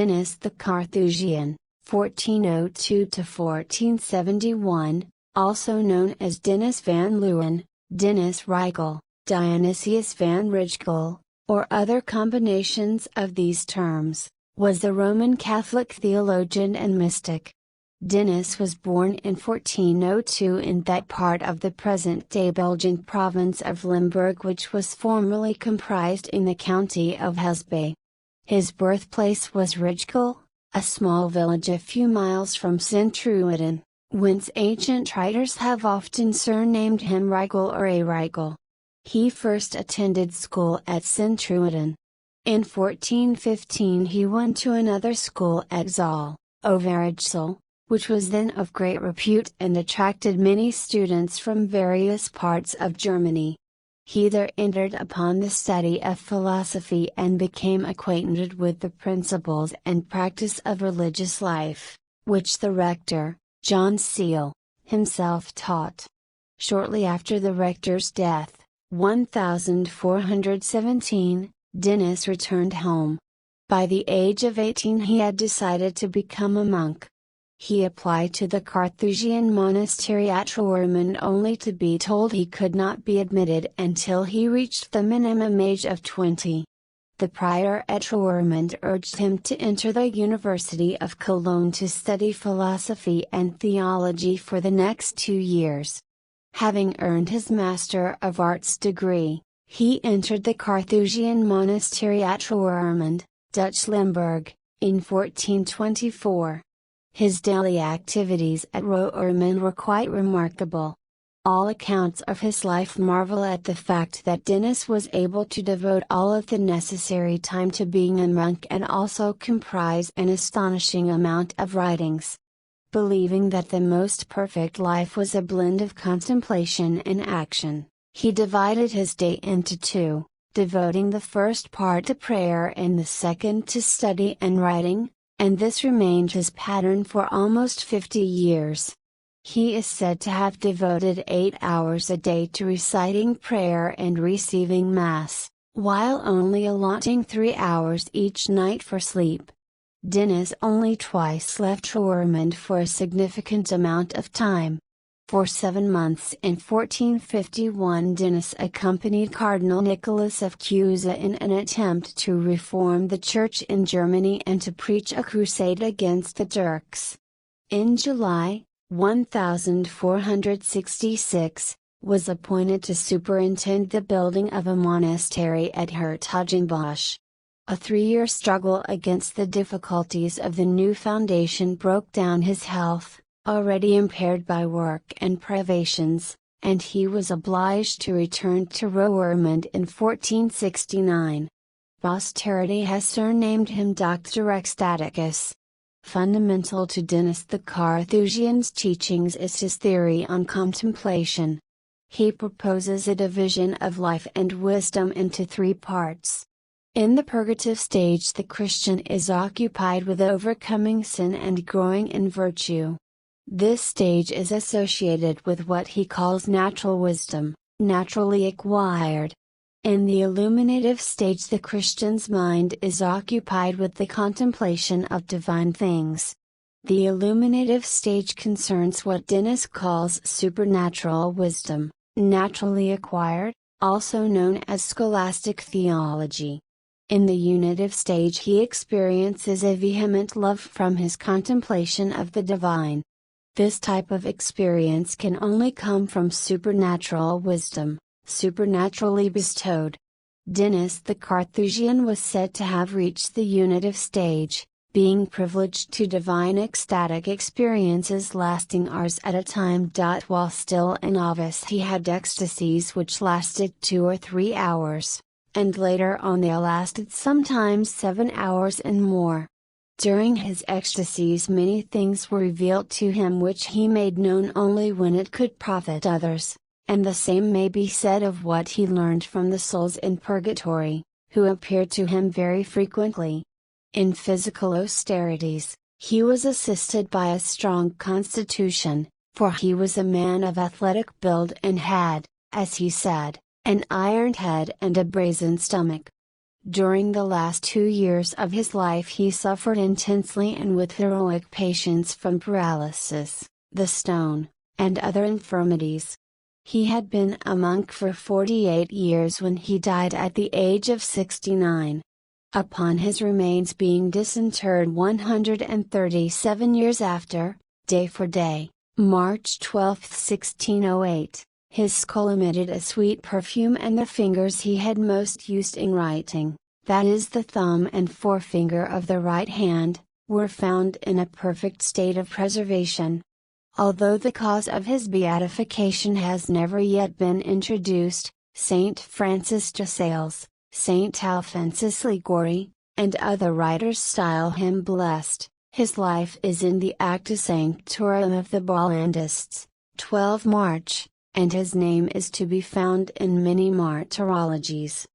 Denis the Carthusian, 1402–1471, also known as Denys van Leeuwen, Denis Ryckel, Dionysius van Rijkel, or other combinations of these terms, was a Roman Catholic theologian and mystic. Denis was born in 1402 in that part of the present-day Belgian province of Limburg which was formerly comprised in the County of Hesbaye. His birthplace was Ryckel, a small village a few miles from Sint-Truiden, whence ancient writers have often surnamed him Ryckel or a Ryckel. He first attended school at Sint-Truiden. In 1415 he went to another school at Zwolle, Overijssel, which was then of great repute and attracted many students from various parts of Germany. He there entered upon the study of philosophy and became acquainted with the principles and practice of religious life, which the rector, John Cele, himself taught. Shortly after the rector's death, 1417, Denis returned home. By the age of 18 he had decided to become a monk. He applied to the Carthusian monastery at Roermond only to be told he could not be admitted until he reached the minimum age of 20. The prior at Roermond urged him to enter the University of Cologne to study philosophy and theology for the next 2 years. Having earned his Master of Arts degree, he entered the Carthusian monastery at Roermond, Dutch Limburg, in 1424. His daily activities at Roermond were quite remarkable. All accounts of his life marvel at the fact that Denis was able to devote all of the necessary time to being a monk and also comprise an astonishing amount of writings. Believing that the most perfect life was a blend of contemplation and action, he divided his day into two, devoting the first part to prayer and the second to study and writing, and this remained his pattern for almost 50 years. He is said to have devoted 8 hours a day to reciting prayer and receiving Mass, while only allotting 3 hours each night for sleep. Denis only twice left Roermond for a significant amount of time. For 7 months in 1451 Denis accompanied Cardinal Nicholas of Cele in an attempt to reform the Church in Germany and to preach a crusade against the Turks. In July, 1466, was appointed to superintend the building of a monastery at Hertogenbosch. A 3-year struggle against the difficulties of the new foundation broke down his health, already impaired by work and privations, and he was obliged to return to Roermond in 1469. Posterity has surnamed him Doctor Ecstaticus. Fundamental to Denis the Carthusian's teachings is his theory on contemplation. He proposes a division of life and wisdom into 3 parts. In the purgative stage the Christian is occupied with overcoming sin and growing in virtue. This stage is associated with what he calls natural wisdom, naturally acquired. In the illuminative stage the Christian's mind is occupied with the contemplation of divine things. The illuminative stage concerns what Denis calls supernatural wisdom, naturally acquired, also known as scholastic theology. In the unitive stage he experiences a vehement love from his contemplation of the divine. This type of experience can only come from supernatural wisdom, supernaturally bestowed. Denis the Carthusian was said to have reached the unitive stage, being privileged to divine ecstatic experiences lasting hours at a time. While still a novice he had ecstasies which lasted 2 or 3 hours, and later on they lasted sometimes 7 hours and more. During his ecstasies many things were revealed to him which he made known only when it could profit others, and the same may be said of what he learned from the souls in purgatory, who appeared to him very frequently. In physical austerities, he was assisted by a strong constitution, for he was a man of athletic build and had, as he said, an iron head and a brazen stomach. During the last 2 years of his life he suffered intensely and with heroic patience from paralysis, the stone, and other infirmities. He had been a monk for 48 years when he died at the age of 69. Upon his remains being disinterred 137 years after, day for day, March 12, 1608, his skull emitted a sweet perfume and the fingers he had most used in writing, that is the thumb and forefinger of the right hand, were found in a perfect state of preservation. Although the cause of his beatification has never yet been introduced, Saint Francis de Sales, Saint Alphonsus Liguori, and other writers style him blessed. His life is in the Acta Sanctorum of the Bollandists, 12 March, and his name is to be found in many martyrologies.